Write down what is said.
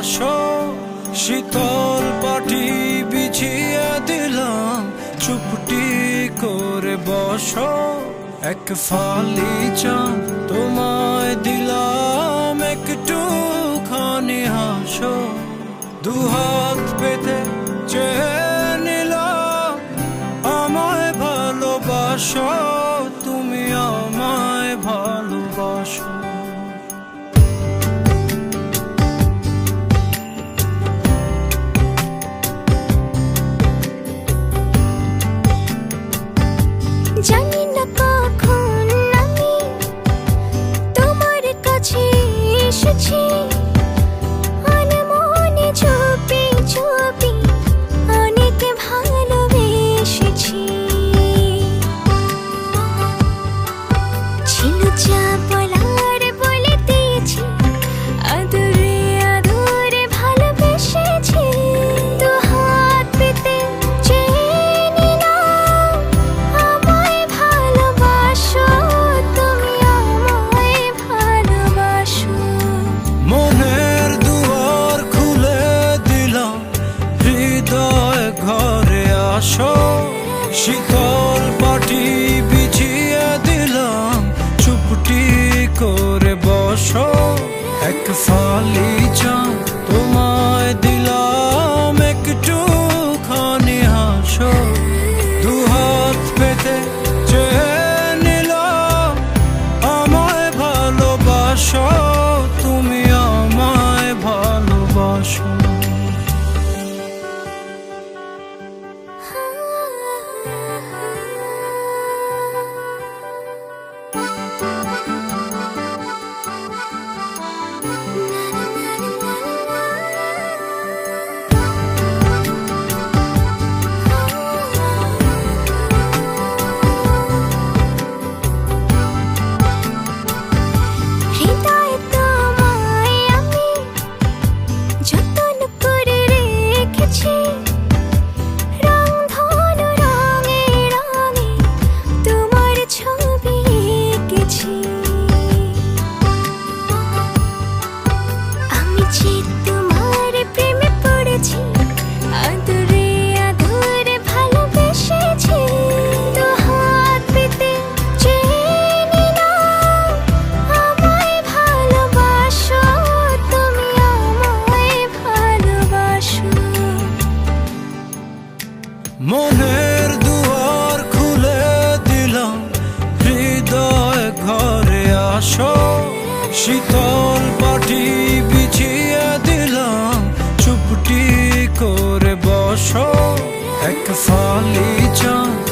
আসো, শীতল পাটি বিছিয়ে দিলাম, চুপটি করে বসো। এক ফালি চাঁদ তোমায় দিলাম, একটুখানি হাসো। দুহাত পেতে চেয়ে নিলাম, আমায় ভালোবাসো, তুমি আমায় ভালোবাসো। জানি না কখন আমি তোমার কাছে এসেছি, মনে চুপি চুপি অনেক ভালোবেসেছি। ছিল যা বলার বলে দিয়েছি, আদরে আদরে ভালোবেসেছি। দু হাত পেতে চেয়ে নিলাম, আমায় ভালোবাসো, তুমি আমায় ভালোবাসো। মনের দুয়ার খুলে দিলাম, হৃদয় ঘরে আসো। শীতল পাটি বিছিয়ে দিলাম, চুপটি করে বসো। এক ফালি চাঁদ তোমায় দিলাম, একটুখানি হাসো। দুহাত পেতে চেয়ে নিলাম, আমায় ভালোবাসো, তুমি আমায় ভালোবাসো। হৃদয়ে তোমায় আমি যতন করে রেখেছি, রংধনু রঙে রঙে তোমার ছবি এঁকেছি। আমি যে তোমার প্রেমে পড়েছি, আদরে আদরে ভালোবেসেছি। দু হাত পেতে চেয়ে নিলাম, আমায় ভালোবাসো, তুমি আমায় ভালোবাসো। মনের দুয়ার খুলে দিলাম, হৃদয় ঘরে আসো। শীতল পাটি বিছিয়ে দিলাম, চুপটি করে বসো। এক ফালি চাঁদ